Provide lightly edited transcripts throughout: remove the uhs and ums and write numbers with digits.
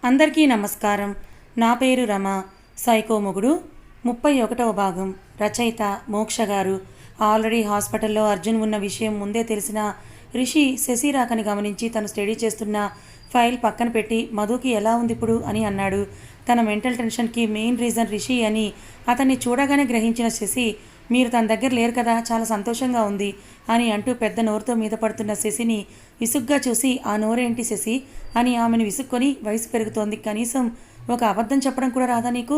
అందరికీ నమస్కారం. నా పేరు రమ. సైకో మొగుడు 31వ భాగం. రచయిత మోక్ష గారు. ఆల్రెడీ హాస్పిటల్లో అర్జున్ ఉన్న విషయం ముందే తెలిసిన రిషి శశి రాకని గమనించి తను స్టడీ చేస్తున్న ఫైల్ పక్కన పెట్టి మధుకి ఎలా ఉంది ఇప్పుడు అని అన్నాడు. తన మెంటల్ టెన్షన్కి మెయిన్ రీజన్ రిషి అని అతన్ని చూడగానే గ్రహించిన శశి, మీరు తన దగ్గర లేరు కదా, చాలా సంతోషంగా ఉంది అని అంటూ పెద్ద నోరుతో మీద పడుతున్న శశిని విసుగ్గా చూసి, ఆ నోరేంటి శశి అని ఆమెను విసుక్కొని, వయసు పెరుగుతోంది, కనీసం ఒక అబద్ధం చెప్పడం కూడా రాదా నీకు?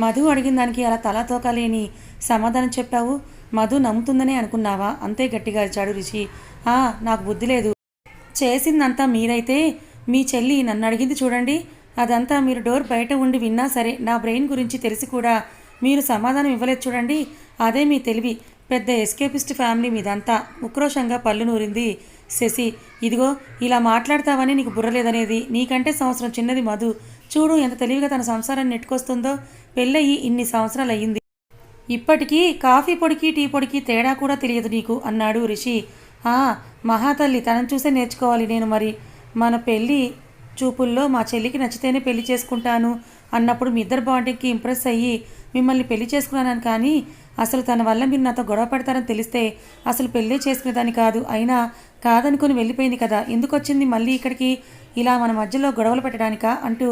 మధు అడిగిన దానికి అలా తలా తోకాలేని సమాధానం చెప్పావు. మధు నమ్ముతుందనే అనుకున్నావా? అంతే గట్టిగా అరిచాడు రిషి. నాకు బుద్ధి లేదు. చేసిందంతా మీరైతే మీ చెల్లి నన్ను అడిగింది చూడండి, అదంతా మీరు డోర్ బయట ఉండి విన్నా సరే నా బ్రెయిన్ గురించి తెలిసి కూడా మీరు సమాధానం ఇవ్వలేదు చూడండి, అదే మీ తెలివి. పెద్ద ఎస్కేపిస్ట్ ఫ్యామిలీ మీదంతా. ఉక్రోషంగా పళ్ళు నూరింది శశి. ఇదిగో ఇలా మాట్లాడతావని నీకు బుర్రలేదనేది. నీకంటే సంవత్సరం చిన్నది మధు. చూడు ఎంత తెలివిగా తన సంసారాన్ని నెట్టుకొస్తుందో. పెళ్ళయి ఇన్ని సంవత్సరాలు అయ్యింది, ఇప్పటికీ కాఫీ పొడికి టీ పొడికి తేడా కూడా తెలియదు నీకు అన్నాడు రిషి. మహాతల్లి, తనను చూసే నేర్చుకోవాలి నేను. మరి మన పెళ్ళి చూపుల్లో మా చెల్లికి నచ్చితేనే పెళ్లి చేసుకుంటాను అన్నప్పుడు మీ ఇద్దరు బాండింగ్కి ఇంప్రెస్ అయ్యి మిమ్మల్ని పెళ్లి చేసుకున్నాను, కానీ అసలు తన వల్ల మీరు నాతో గొడవ పడతారని తెలిస్తే అసలు పెళ్ళే చేసుకునేదాన్ని కాదు. అయినా కాదనుకుని వెళ్ళిపోయింది కదా, ఎందుకు వచ్చింది మళ్ళీ ఇక్కడికి ఇలా మన మధ్యలో గొడవలు పెట్టడానికా అంటూ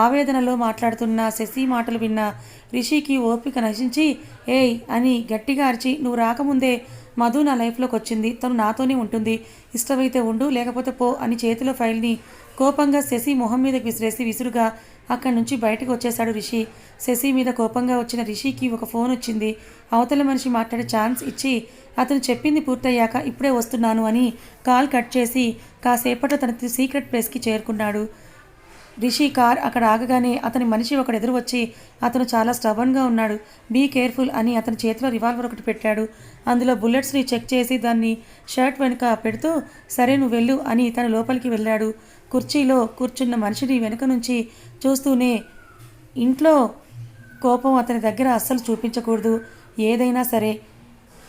ఆవేదనలో మాట్లాడుతున్న శశి మాటలు విన్న రిషికి ఓపిక నశించి, ఏయ్ అని గట్టిగా అరిచి, నువ్వు రాకముందే మధు నా లైఫ్లోకి వచ్చింది, తను నాతోనే ఉంటుంది, ఇష్టమైతే ఉండు లేకపోతే పో అని చేతిలో ఫైల్ని కోపంగా శశి మొహం మీదకి విసిరేసి విసురుగా అక్కడి నుంచి బయటకు వచ్చేశాడు రిషి. శశి మీద కోపంగా వచ్చిన రిషికి ఒక ఫోన్ వచ్చింది. అవతల మనిషి మాట్లాడే ఛాన్స్ ఇచ్చి అతను చెప్పింది పూర్తయ్యాక ఇప్పుడే వస్తున్నాను అని కాల్ కట్ చేసి కాసేపట్లో తన సీక్రెట్ ప్లేస్కి చేరుకున్నాడు. రిషి కార్ అక్కడ ఆగగానే అతని మనిషి ఒకడు ఎదురు వచ్చి, అతను చాలా స్టబన్గా ఉన్నాడు, బీ కేర్ఫుల్ అని అతని చేతిలో రివాల్వర్ ఒకటి పెట్టాడు. అందులో బుల్లెట్స్ని చెక్ చేసి దాన్ని షర్ట్ వెనుక పెడుతూ, సరే నువ్వు వెళ్ళు అని తను లోపలికి వెళ్ళాడు. కుర్చీలో కూర్చున్న మనిషిని వెనుక నుంచి చూస్తూనే, ఇంట్లో కోపం అతని దగ్గర అస్సలు చూపించకూడదు, ఏదైనా సరే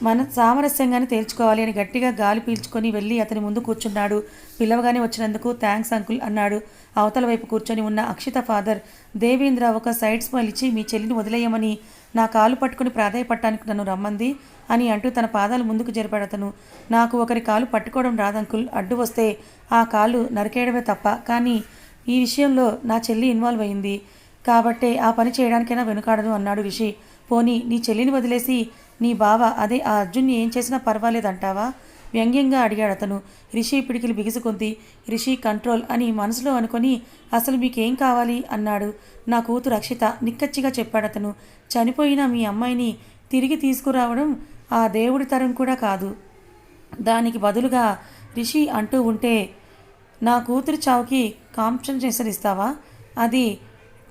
మన సామరస్యంగానే తేల్చుకోవాలి అని గట్టిగా గాలి పీల్చుకొని వెళ్ళి అతని ముందు కూర్చున్నాడు. పిలవగానే వచ్చినందుకు థ్యాంక్స్ అంకుల్ అన్నాడు. అవతల వైపు కూర్చొని ఉన్న అక్షిత ఫాదర్ దేవేంద్ర ఒక సైడ్ స్మైల్ ఇచ్చి, మీ చెల్లిని వదిలేయమని నా కాలు పట్టుకుని ప్రాధాయపడటానికి నన్ను రమ్మంది అని అంటూ తన పాదాలు ముందుకు జరిపాడు అతను. నాకు ఒకరి కాలు పట్టుకోవడం రాదంకుల్, అడ్డు వస్తే ఆ కాలు నరికేయడమే తప్ప, కానీ ఈ విషయంలో నా చెల్లి ఇన్వాల్వ్ అయింది కాబట్టే ఆ పని చేయడానికైనా వెనుకాడను అన్నాడు రిషి. పోనీ నీ చెల్లిని వదిలేసి నీ బావ అదే ఆ అర్జున్ని ఏం చేసినా పర్వాలేదంటావా వ్యంగ్యంగా అడిగాడు అతను. రిషి పిడికిలు బిగుసుకుంది. రిషి కంట్రోల్ అని మనసులో అనుకొని, అసలు మీకేం కావాలి అన్నాడు. నా కూతురు అక్షిత నిక్కచ్చిగా చెప్పాడు అతను. చనిపోయిన మీ అమ్మాయిని తిరిగి తీసుకురావడం ఆ దేవుడి తరం కూడా కాదు. దానికి బదులుగా రిషి అంటూ ఉంటే, నా కూతురు చావుకి కాంపెన్సేషన్ ఇస్తావా? అది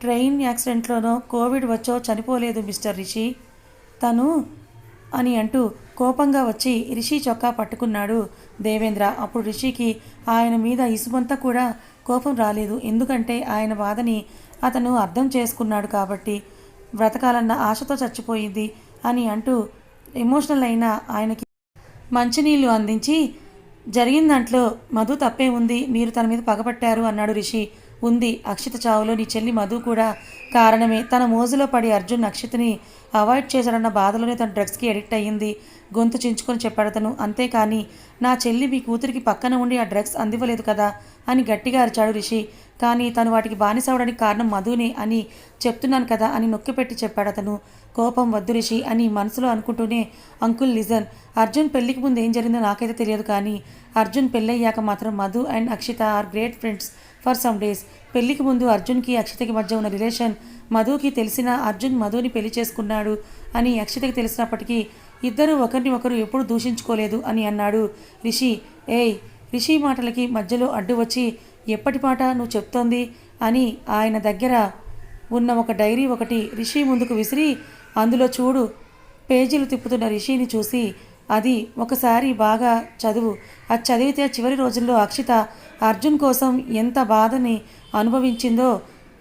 ట్రైన్ యాక్సిడెంట్లోనో కోవిడ్ వచ్చో చనిపోలేదు మిస్టర్ రిషి తను అని అంటూ కోపంగా వచ్చి రిషి చొక్కా పట్టుకున్నాడు దేవేంద్ర. అప్పుడు రిషికి ఆయన మీద ఇసుమంతా కూడా కోపం రాలేదు, ఎందుకంటే ఆయన బాధని అతను అర్థం చేసుకున్నాడు కాబట్టి. బ్రతకాలన్న ఆశతో చచ్చిపోయింది అని అంటూ ఎమోషనల్ అయిన ఆయనకి మంచినీళ్ళు అందించి, జరిగిన దాంట్లో మధు తప్పే ఉంది, మీరు తన మీద పగపట్టారు అన్నాడు రిషి. ఉంది, అక్షిత చావులో నీ చెల్లి మధు కూడా కారణమే. తన మోజులో పడి అర్జున్ అక్షితని అవాయిడ్ చేశాడన్న బాధలోనే తను డ్రగ్స్కి అడిక్ట్ అయ్యింది, గొంతు చించుకొని చెప్పాడు తను. అంతేకాని నా చెల్లి మీ కూతురికి పక్కన ఉండి ఆ డ్రగ్స్ అందివ్వలేదు కదా అని గట్టిగా అరిచాడు రిషి. కానీ తను వాటికి బానిసవడానికి కారణం మధునే అని చెప్తున్నాను కదా అని నొక్కిపెట్టి చెప్పాడు అతను. కోపం వద్దు రిషి అని మనసులో అనుకుంటూనే, అంకుల్ లిజన్, అర్జున్ పెళ్లికి ముందు ఏం జరిగిందో నాకైతే తెలియదు, కానీ అర్జున్ పెళ్ళయ్యాక మాత్రం Madhu and Akshita are great friends for some days. పెళ్లికి ముందు అర్జున్కి అక్షితకి మధ్య ఉన్న రిలేషన్ మధుకి తెలిసిన అర్జున్ మధుని పెళ్లి చేసుకున్నాడు అని అక్షితకి తెలిసినప్పటికీ ఇద్దరూ ఒకరిని ఒకరు ఎప్పుడు దూషించుకోలేదు అని అన్నాడు రిషి. రిషి మాటలకి మధ్యలో అడ్డు వచ్చి, ఎప్పటి మాట నువ్వు చెప్తోంది అని ఆయన దగ్గర ఉన్న ఒక డైరీ ఒకటి రిషి ముందుకు విసిరి, అందులో చూడు పేజీలు తిప్పుతున్న రిషిని చూసి, అది ఒకసారి బాగా చదువు, అది చదివితే చివరి రోజుల్లో అక్షిత అర్జున్ కోసం ఎంత బాధని అనుభవించిందో,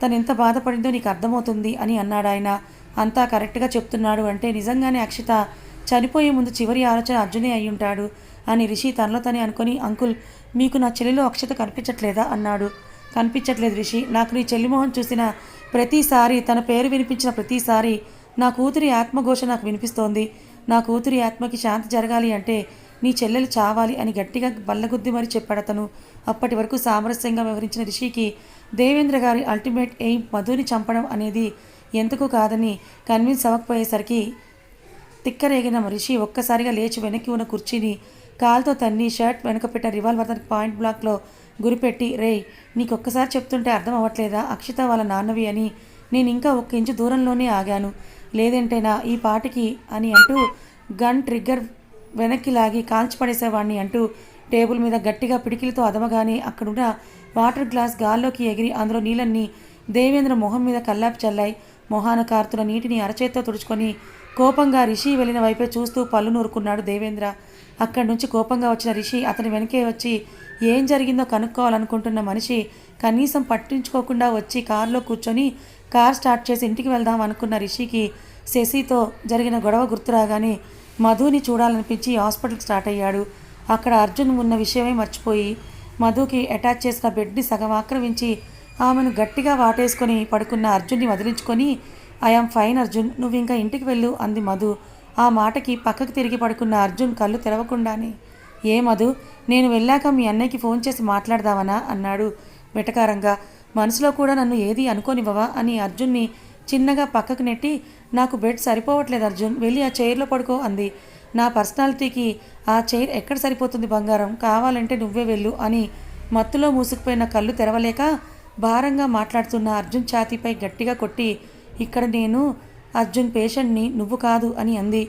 తను ఎంత బాధపడిందో నీకు అర్థమవుతుంది అని అన్నాడు ఆయన. అంతా కరెక్ట్గా చెప్తున్నాడు అంటే నిజంగానే అక్షిత చనిపోయే ముందు చివరి ఆలోచన అర్జునే అయ్యుంటాడు అని రిషి తనలో తనే అనుకొని, అంకుల్ మీకు నా చెల్లిలో అక్షత కనిపించట్లేదా అన్నాడు. కనిపించట్లేదు రిషి. నాకు నీ చెల్లిమోహన్ చూసిన ప్రతిసారి, తన పేరు వినిపించిన ప్రతిసారి నా కూతురి ఆత్మఘోష నాకు వినిపిస్తోంది. నా కూతురి ఆత్మకి శాంతి జరగాలి అంటే నీ చెల్లెలు చావాలి అని గట్టిగా బల్లగుద్ది మరీ చెప్పాడు అతను. అప్పటి వరకు సామరస్యంగా వ్యవహరించిన రిషికి దేవేంద్ర గారి అల్టిమేట్ ఎయిమ్ మధుని చంపడం అనేది ఎందుకు కాదని కన్విన్స్ అవ్వకపోయేసరికి తిక్కరేగిన రిషి ఒక్కసారిగా లేచి వెనక్కి ఉన్న కుర్చీని కాలుతో తన్ని షర్ట్ వెనక పెట్టిన రివాల్వర్ తన పాయింట్ బ్లాక్లో గురిపెట్టి, రేయ్ నీకొక్కసారి చెప్తుంటే అర్థం అవ్వట్లేదా? అక్షిత వాళ్ళ నాన్నవి అని. నేను ఇంకా 1 ఇంచు దూరంలోనే ఆగాను, లేదంటేనా ఈ పాటికి అని అంటూ గన్ ట్రిగ్గర్ వెనక్కి లాగి కాల్చి పడేసేవాడిని అంటూ టేబుల్ మీద గట్టిగా పిడికిలతో అదమగానే అక్కడున్న వాటర్ గ్లాస్ గాల్లోకి ఎగిరి అందులో నీళ్ళన్నీ దేవేంద్ర మొహం మీద కల్లాపి చల్లాయి. మొహాన కారుతున్న నీటిని అరచేత్తో తుడుచుకొని కోపంగా రిషి వెళ్ళిన వైపే చూస్తూ పళ్ళు నూరుకున్నాడు దేవేంద్ర. అక్కడి నుంచి కోపంగా వచ్చిన రిషి అతని వెనకే వచ్చి ఏం జరిగిందో కనుక్కోవాలనుకుంటున్న మనిషి కనీసం పట్టించుకోకుండా వచ్చి కారులో కూర్చొని కార్ స్టార్ట్ చేసి ఇంటికి వెళ్దాం అనుకున్న రిషికి శశితో జరిగిన గొడవ గుర్తురాగానే మధుని చూడాలనిపించి హాస్పిటల్కి స్టార్ట్ అయ్యాడు. అక్కడ అర్జున్ ఉన్న విషయమే మర్చిపోయి మధుకి అటాచ్ చేసిన బెడ్ని సగం ఆక్రమించి ఆమెను గట్టిగా వాటేసుకొని పడుకున్న అర్జున్ని వదిలించుకొని ఐఆమ్ ఫైన్ అర్జున్, నువ్వు ఇంకా ఇంటికి వెళ్ళు అంది మధు. ఆ మాటకి పక్కకు తిరిగి పడుకున్న అర్జున్ కళ్ళు తెరవకుండానే, ఏ మధు, నేను వెళ్ళాక మీ అన్నయ్యకి ఫోన్ చేసి మాట్లాడదామనా అన్నాడు వెటకారంగా. మనసులో కూడా నన్ను ఏది అనుకోనివ్వవా అని అర్జున్ని చిన్నగా పక్కకు నెట్టి, నాకు బెడ్ సరిపోవట్లేదు అర్జున్, వెళ్ళి ఆ చైర్లో పడుకో అంది. నా పర్సనాలిటీకి ఆ చైర్ ఎక్కడ సరిపోతుంది బంగారం, కావాలంటే నువ్వే వెళ్ళు అని మత్తులో మూసుకుపోయిన కళ్ళు తెరవలేక భారంగా మాట్లాడుతున్న అర్జున్ ఛాతీపై గట్టిగా కొట్టి, ఇక్కడ నేను అర్జున్ పేషెంట్ని, నువ్వు కాదు అని అంది.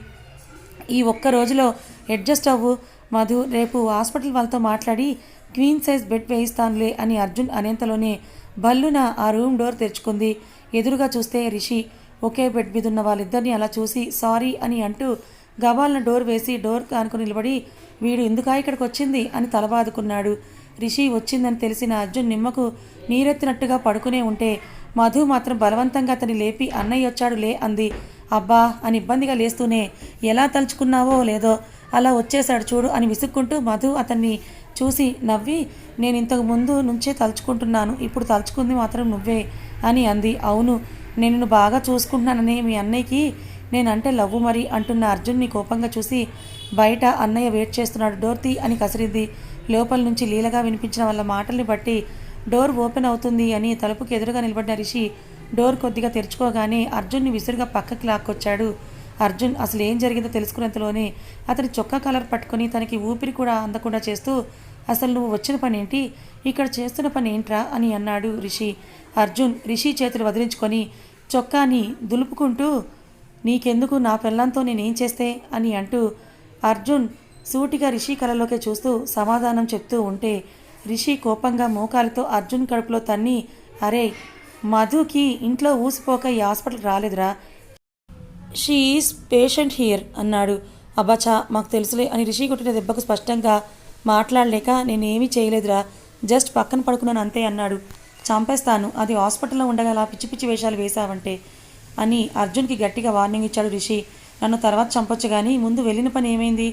ఈ ఒక్క రోజులో అడ్జస్ట్ అవ్వు మధు, రేపు హాస్పిటల్ వాళ్ళతో మాట్లాడి క్వీన్ సైజ్ బెడ్ వేయిస్తానులే అని అర్జున్ అనేంతలోనే బల్లున ఆ రూమ్ డోర్ తెరుచుకుంది. ఎదురుగా చూస్తే రిషి ఒకే బెడ్ మీద ఉన్న వాళ్ళిద్దరిని అలా చూసి సారీ అని అంటూ గబాలను డోర్ వేసి డోర్ కానుకొని నిలబడి, వీడు ఎందుకా ఇక్కడికి వచ్చింది అని తలబాదుకున్నాడు. రిషి వచ్చిందని తెలిసిన అర్జున్ నిమ్మకు నీరెత్తినట్టుగా పడుకునే ఉంటే మధు మాత్రం బలవంతంగా అతన్ని లేపి అన్నయ్య వచ్చాడు లే అంది. అబ్బా అని ఇబ్బందిగా లేస్తూనే, ఎలా తలుచుకున్నావో లేదో అలా వచ్చేశాడు చూడు అని విసుక్కుంటూ మధు అతన్ని చూసి నవ్వి, నేను ఇంతకు ముందు నుంచే తలుచుకుంటున్నాను, ఇప్పుడు తలుచుకుంది మాత్రం నువ్వే అని అంది. అవును, నేను నిన్ను బాగా చూసుకుంటున్నానని మీ అన్నయ్యకి నేనంటే లవ్వు మరి అంటున్న అర్జున్ని కోపంగా చూసి, బయట అన్నయ్య వెయిట్ చేస్తున్నాడు, డోర్ తీ అని కసిరింది. లోపల నుంచి లీలగా వినిపించిన వాళ్ళ మాటల్ని బట్టి డోర్ ఓపెన్ అవుతుంది అని తలుపుకి ఎదురుగా నిలబడిన రిషి డోర్ కొద్దిగా తెరుచుకోగానే అర్జున్ని విసురుగా పక్కకి లాక్కొచ్చాడు. అర్జున్ అసలు ఏం జరిగిందో తెలుసుకునేంతలోనే అతని చొక్కా కలర్ పట్టుకొని తనకి ఊపిరి కూడా అందకుండా చేస్తూ, అసలు నువ్వు వచ్చిన పని ఏంటి, ఇక్కడ చేస్తున్న పని ఏంట్రా అని అన్నాడు రిషి. అర్జున్ రిషి చేతులు వదిలించుకొని చొక్కాని దులుపుకుంటూ, నీకెందుకు, నా పెళ్ళంతో నేనేం చేస్తే అని అంటూ అర్జున్ సూటిగా రిషి కళ్ళలోకే చూస్తూ సమాధానం చెప్తూ ఉంటే రిషి కోపంగా మోకాలితో అర్జున్ కడుపులో తన్ని, అరే మధుకి ఇంట్లో ఊసిపోక ఈ హాస్పిటల్కి రాలేదురా, షీ ఈజ్ పేషెంట్ హియర్ అన్నాడు. అబ్బాచా మాకు తెలుసులే అని రిషి కొట్టిన దెబ్బకు స్పష్టంగా మాట్లాడలేక, నేనేమీ చేయలేదురా, జస్ట్ పక్కన పడుకున్నాను అంతే అన్నాడు. చంపేస్తాను, అది హాస్పిటల్లో ఉండగా అలా పిచ్చి పిచ్చి వేషాలు వేశావంటే అని అర్జున్కి గట్టిగా వార్నింగ్ ఇచ్చాడు రిషి. నన్ను తర్వాత చంపొచ్చు కానీ ముందు వెళ్ళిన పని ఏమైంది,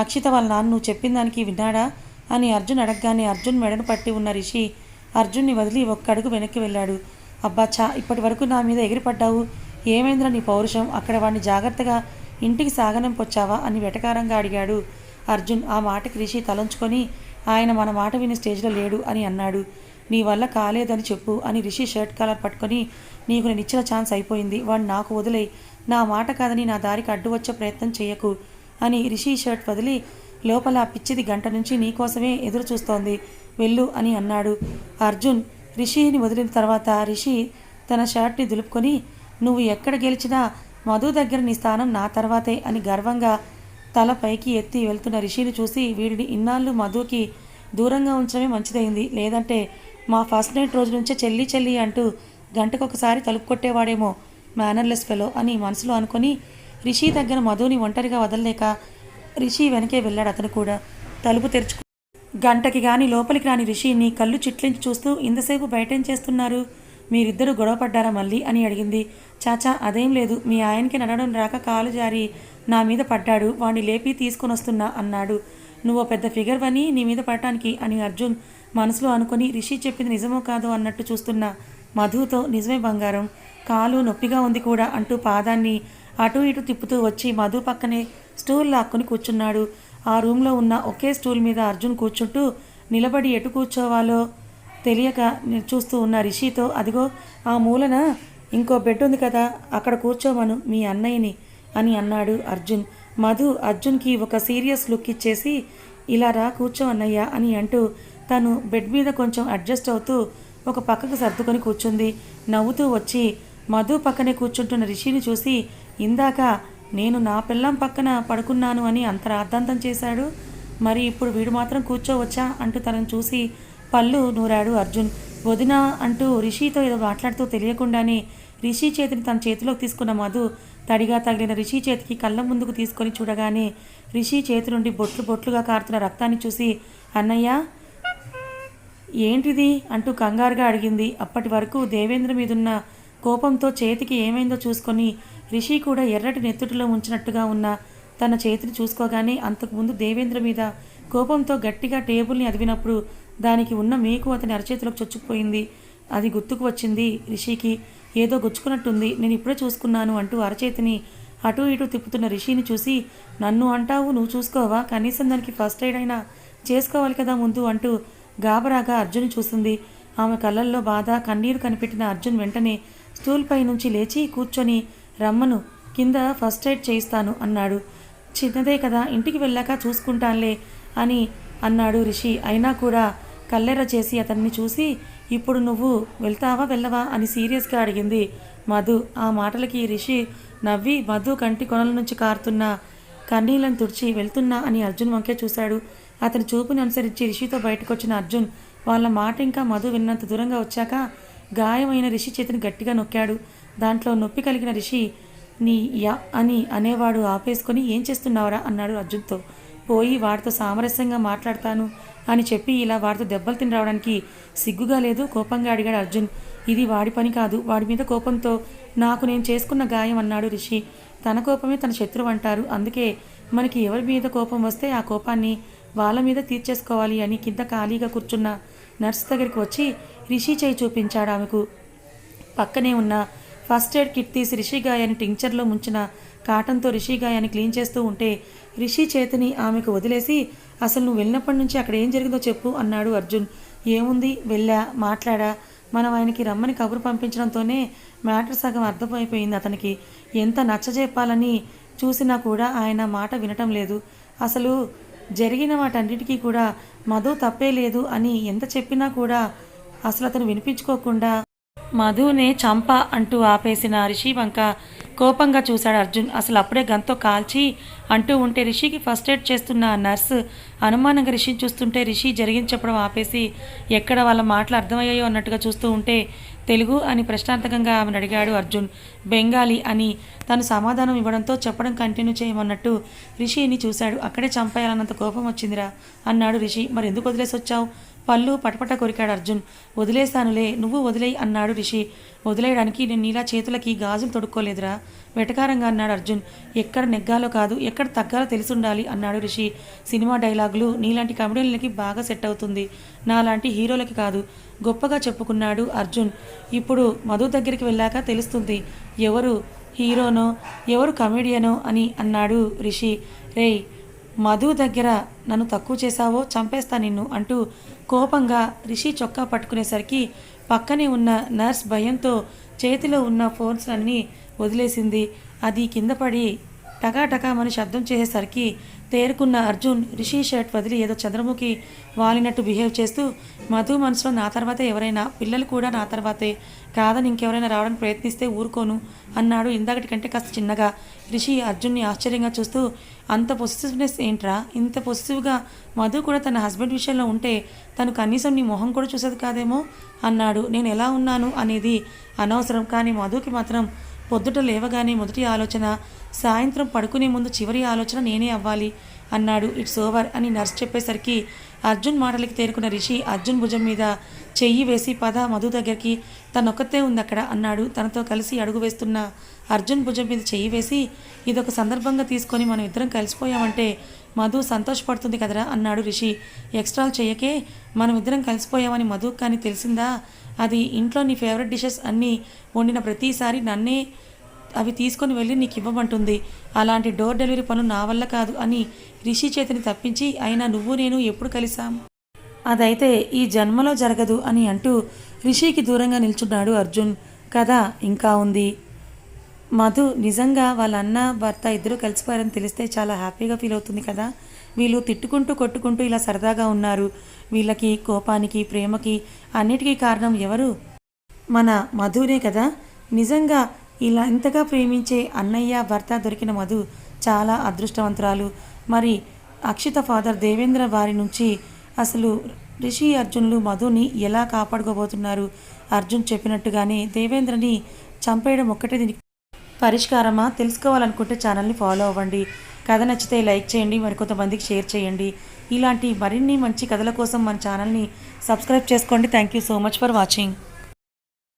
అక్షిత వాళ్ళ నాన్న నువ్వు చెప్పిన దానికి విన్నాడా అని అర్జున్ అడగగానే అర్జున్ మెడను పట్టి ఉన్న రిషి అర్జున్ని వదిలి ఒక్క అడుగు వెనక్కి వెళ్ళాడు. అబ్బాచా ఇప్పటి వరకు నా మీద ఎగిరిపడ్డావు, ఏమైందిరా నీ పౌరుషం, అక్కడ వాడిని జాగ్రత్తగా ఇంటికి సాగనంపొచ్చావా అని వెటకారంగా అడిగాడు అర్జున్. ఆ మాటకి రిషి తలంచుకొని, ఆయన మన మాట విని స్టేజ్లో లేడు అని అన్నాడు. నీ వల్ల కాలేదని చెప్పు అని రిషి షర్ట్ కాలర్ పట్టుకొని, నీకు నేను ఇచ్చిన ఛాన్స్ అయిపోయింది, వాడిని నాకు వదిలే, నా మాట కాదని నా దారికి అడ్డు వచ్చే ప్రయత్నం చేయకు అని రిషి షర్ట్ వదిలి, లోపల పిచ్చిది గంట నుంచి నీకోసమే ఎదురు చూస్తోంది, వెళ్ళు అని అన్నాడు. అర్జున్ రిషిని వదిలిన తర్వాత రిషి తన షర్ట్ని దులుపుకొని, నువ్వు ఎక్కడ గెలిచినా మధు దగ్గర నీ స్థానం నా తర్వాతే అని గర్వంగా తల పైకి ఎత్తి వెళ్తున్న రిషిని చూసి, వీడిని ఇన్నాళ్ళు మధుకి దూరంగా ఉంచడమే మంచిదైంది, లేదంటే మా ఫస్ట్ నైట్ రోజు నుంచే చెల్లి చెల్లి అంటూ గంటకొకసారి తలుపు కొట్టేవాడేమో, మేనర్లెస్ ఫెలో అని మనసులో అనుకొని రిషి దగ్గర మధుని ఒంటరిగా వదలలేక రిషి వెనకే వెళ్ళాడు. అతను కూడా తలుపు తెరుచుకు గంటకి కానీ లోపలికి రాని రిషిని కళ్ళు చిట్లించి చూస్తూ, ఇంతసేపు బయటేం చేస్తున్నారు, మీరిద్దరూ గొడవ పడ్డారా మళ్ళీ అని అడిగింది. చాచా అదేం లేదు, మీ ఆయనకి నడవడం రాక కాలు జారి నా మీద పడ్డాడు, వాడిని లేపి తీసుకొని వస్తున్నా అన్నాడు. నువ్వు పెద్ద ఫిగర్ వని నీ మీద పడటానికి అని అర్జున్ మనసులో అనుకొని రిషి చెప్పింది నిజమో కాదో అన్నట్టు చూస్తున్న మధుతో నిజమే బంగారం, కాలు నొప్పిగా ఉంది కూడా అంటూ పాదాన్ని అటు ఇటు తిప్పుతూ వచ్చి మధు పక్కనే స్టూల్ లాక్కొని కూర్చున్నాడు. ఆ రూమ్లో ఉన్న ఒకే స్టూల్ మీద అర్జున్ కూర్చుంటూ నిలబడి ఎటు కూర్చోవాలో తెలియక చూస్తూ ఉన్న రిషితో, అదిగో ఆ మూలన ఇంకో బెడ్ ఉంది కదా, అక్కడ కూర్చోమను మీ అన్నయ్యని అని అన్నాడు అర్జున్. మధు అర్జున్కి ఒక సీరియస్ లుక్ ఇచ్చేసి, ఇలా రా కూర్చో అన్నయ్య అని అంటూ తను బెడ్ మీద కొంచెం అడ్జస్ట్ అవుతూ ఒక పక్కకు సర్దుకొని కూర్చుంది. నవ్వుతూ వచ్చి మధు పక్కనే కూర్చుంటున్న రిషిని చూసి, ఇందాక నేను నా పిల్లం పక్కన పడుకున్నాను అని అంత రాద్ధాంతం చేశాడు, మరి ఇప్పుడు వీడు మాత్రం కూర్చోవచ్చా అంటూ తనను చూసి పళ్ళు నూరాడు అర్జున్. వదినా అంటూ రిషితో ఏదో మాట్లాడుతూ తెలియకుండానే రిషి చేతిని తన చేతిలోకి తీసుకున్న మధు తడిగా తగిలిన రిషి చేతికి కళ్ళ ముందుకు తీసుకొని చూడగానే రిషి చేతి నుండి బొట్లు బొట్లుగా కారుతున్న రక్తాన్ని చూసి, అన్నయ్య ఏంటిది అంటూ కంగారుగా అడిగింది. అప్పటి వరకు దేవేంద్ర మీదున్న కోపంతో చేతికి ఏమైందో చూసుకొని రిషి కూడా ఎర్రటి నెత్తుటిలో ఉంచినట్టుగా ఉన్న తన చేతిని చూసుకోగానే అంతకుముందు దేవేంద్ర మీద కోపంతో గట్టిగా టేబుల్ని అదివినప్పుడు దానికి ఉన్న మేకు అతని అరచేతిలోకి చొచ్చుకుపోయింది. అది గుర్తుకు వచ్చింది రిషికి. ఏదో గుచ్చుకున్నట్టుంది, నేను ఇప్పుడే చూసుకున్నాను అంటూ అరచేతిని అటు ఇటు తిప్పుతున్న రిషిని చూసి, నన్ను అంటావు, నువ్వు చూసుకోవా, కనీసం దానికి ఫస్ట్ ఎయిడ్ అయినా చేసుకోవాలి కదా ముందు అంటూ గాబరాగా అర్జున్ చూసింది. ఆమె కళ్ళల్లో బాధ కన్నీరు కనిపెట్టిన అర్జున్ వెంటనే స్టూల్ పై నుంచి లేచి కూర్చొని, రమ్మను, కింద ఫస్ట్ ఎయిడ్ చేయిస్తాను అన్నాడు. చిన్నదే కదా, ఇంటికి వెళ్ళాక చూసుకుంటానులే అని అన్నాడు రిషి. అయినా కూడా కల్లెర్ర చేసి అతన్ని చూసి, ఇప్పుడు నువ్వు వెళ్తావా వెళ్ళవా అని సీరియస్గా అడిగింది మధు. ఆ మాటలకి రిషి నవ్వి మధు కంటి కొనల నుంచి కారుతున్న కన్నీళ్లను తుడిచి, వెళ్తున్నా అని అర్జున్ వంకే చూశాడు. అతని చూపుని అనుసరించి రిషితో బయటకు వచ్చిన అర్జున్ వాళ్ళ మాట ఇంకా మధు విన్నంత దూరంగా వచ్చాక గాయమైన రిషి చేతిని గట్టిగా నొక్కాడు. దాంట్లో నొప్పి కలిగిన రిషి, నీ యా అని అనేవాడు ఆపేసుకొని, ఏం చేస్తున్నావురా అన్నాడు అర్జున్తో. పోయి వాడితో సామరస్యంగా మాట్లాడతాను అని చెప్పి ఇలా వాడితో దెబ్బలు తిని రావడానికి సిగ్గుగా లేదు, కోపంగా అడిగాడు అర్జున్. ఇది వాడి పని కాదు, వాడి మీద కోపంతో నాకు నేను చేసుకున్న గాయం అన్నాడు రిషి. తన కోపమే తన శత్రువు అంటారు, అందుకే మనకి ఎవరి మీద కోపం వస్తే ఆ కోపాన్ని వాళ్ళ మీద తీర్చేసుకోవాలి అని కింద ఖాళీగా కూర్చున్న నర్స్ దగ్గరికి వచ్చి రిషి చేయి చూపించాడు ఆమెకు. పక్కనే ఉన్న ఫస్ట్ ఎయిడ్ కిట్ తీసి రిషి గాయాన్ని టింక్చర్లో ముంచిన కాటన్తో రిషి గాయాన్ని క్లీన్ చేస్తూ ఉంటే రిషి చేతిని ఆమెకు వదిలేసి, అసలు నువ్వు వెళ్ళినప్పటి నుంచి అక్కడ ఏం జరిగిందో చెప్పు అన్నాడు అర్జున్. ఏముంది, వెళ్ళా, మాట్లాడా, మనం ఆయనకి రమ్మని కబురు పంపించడంతోనే మ్యాటర్ సగం అర్థమైపోయింది అతనికి. ఎంత నచ్చజెప్పాలని చూసినా కూడా ఆయన మాట వినటం లేదు. అసలు జరిగిన వాటన్నిటికీ కూడా మధు తప్పే లేదు అని ఎంత చెప్పినా కూడా అసలు అతను వినిపించుకోకుండా మధునే చంప అంటూ ఆపేసిన రిషి వంక కోపంగా చూశాడు అర్జున్. అసలు అప్పుడే గంతో కాల్చి అంటూ ఉంటే రిషికి ఫస్ట్ ఎయిడ్ చేస్తున్న నర్సు అనుమానంగా రిషిని చూస్తుంటే రిషి జరిగింది చెప్పడం ఆపేసి ఎక్కడ వాళ్ళ మాటలు అర్థమయ్యాయో అన్నట్టుగా చూస్తూ ఉంటే, తెలుగు అని ప్రశ్నార్థకంగా ఆమెను అడిగాడు అర్జున్. బెంగాలీ అని తను సమాధానం ఇవ్వడంతో చెప్పడం కంటిన్యూ చేయమన్నట్టు రిషిని చూశాడు. అక్కడే చంపేయాలన్నంత కోపం వచ్చిందిరా అన్నాడు రిషి. మరి ఎందుకు వదిలేసి వచ్చావు? పళ్ళు పటపట కొరికాడు అర్జున్. వదిలేస్తానులే, నువ్వు వదిలేయి అన్నాడు రిషి. వదిలేయడానికి నేను నీలా చేతులకి గాజులు తొడుక్కోలేదురా వెటకారంగా అన్నాడు అర్జున్. ఎక్కడ నెగ్గాలో కాదు, ఎక్కడ తగ్గాలో తెలిసి ఉండాలి అన్నాడు రిషి. సినిమా డైలాగులు నీలాంటి కమెడియన్లకి బాగా సెట్ అవుతుంది, నాలాంటి హీరోలకి కాదు గొప్పగా చెప్పుకున్నాడు అర్జున్. ఇప్పుడు మధు దగ్గరికి వెళ్ళాక తెలుస్తుంది ఎవరు హీరోనో ఎవరు కమెడియనో అని అన్నాడు రిషి. రేయ్, మధు దగ్గర నన్ను తక్కువ చేశావో చంపేస్తా నిన్ను అంటూ కోపంగా రిషి చొక్కా పట్టుకునేసరికి పక్కనే ఉన్న నర్స్ భయంతో చేతిలో ఉన్న ఫోన్స్ అన్నీ వదిలేసింది. అది కింద పడి టకాటకామని శబ్దం చేసేసరికి తేరుకున్న అర్జున్ రిషి షర్ట్ వదిలి ఏదో చంద్రముఖి వాలినట్టు బిహేవ్ చేస్తూ, మధు మనసులో నా తర్వాతే ఎవరైనా, పిల్లలు కూడా నా తర్వాతే, కాదని ఇంకెవరైనా రావడానికి ప్రయత్నిస్తే ఊరుకోను అన్నాడు ఇందాకటి కంటే కాస్త చిన్నగా. రిషి అర్జున్ని ఆశ్చర్యంగా చూస్తూ, అంత పొసిటివ్నెస్ ఏంట్రా, ఇంత పొసిటివ్గా మధు కూడా తన హస్బెండ్ విషయంలో ఉంటే తను కనీసం నీ మొహం కూడా చూసేది కాదేమో అన్నాడు. నేను ఎలా ఉన్నాను అనేది అనవసరం, కానీ మధుకి మాత్రం పొద్దుట లేవగానే మొదటి ఆలోచన, సాయంత్రం పడుకునే ముందు చివరి ఆలోచన నేనే అవ్వాలి అన్నాడు. ఇట్స్ ఓవర్ అని నర్స్ చెప్పేసరికి అర్జున్ మాటలకి తేరుకున్న రిషి అర్జున్ భుజం మీద చెయ్యి వేసి, పద మధు దగ్గరికి, తనొక్కతే ఉంది అక్కడ అన్నాడు. తనతో కలిసి అడుగు వేస్తున్న అర్జున్ భుజం మీద చెయ్యి వేసి, ఇదొక సందర్భంగా తీసుకొని మనం ఇద్దరం కలిసిపోయామంటే మధు సంతోషపడుతుంది కదరా అన్నాడు రిషి. ఎక్స్ట్రాలు చెయ్యకే, మనం ఇద్దరం కలిసిపోయామని మధు కానీ తెలిసిందా, అది ఇంట్లో నీ ఫేవరెట్ డిషెస్ అన్నీ వండిన ప్రతిసారి నన్నే అవి తీసుకొని వెళ్ళి నీకు ఇవ్వమంటుంది. అలాంటి డోర్ డెలివరీ పనులు నా వల్ల కాదు అని రిషి చేతిని తప్పించి, అయినా నువ్వు నేను ఎప్పుడు కలిసాం, అదైతే ఈ జన్మలో జరగదు అని అంటూ రిషికి దూరంగా నిల్చున్నాడు అర్జున్. కథ ఇంకా ఉంది. మధు నిజంగా వాళ్ళ అన్న భర్త ఇద్దరు కలిసిపోయారని తెలిస్తే చాలా హ్యాపీగా ఫీల్ అవుతుంది కదా. వీళ్ళు తిట్టుకుంటూ కొట్టుకుంటూ ఇలా సరదాగా ఉన్నారు. వీళ్ళకి కోపానికి ప్రేమకి అన్నిటికీ కారణం ఎవరు? మన మధునే కదా. నిజంగా ఇలా ఇంతగా ప్రేమించే అన్నయ్య భర్త దొరికిన మధు చాలా అదృష్టవంతురాలు. మరి అక్షిత ఫాదర్ దేవేంద్ర వారి నుంచి అసలు రిషి అర్జున్లు మధుని ఎలా కాపాడుకోబోతున్నారు? అర్జున్ చెప్పినట్టుగానే దేవేంద్రని చంపేయడం ఒక్కటే దీనికి పరిష్కారమా? తెలుసుకోవాలనుకుంటే ఛానల్ని ఫాలో అవ్వండి. కథ నచ్చితే లైక్ చేయండి, మరికొంతమందికి షేర్ చేయండి. ఇలాంటి మరిన్ని మంచి కథల కోసం మన ఛానల్ని సబ్స్క్రైబ్ చేసుకోండి. Thank you so much for watching.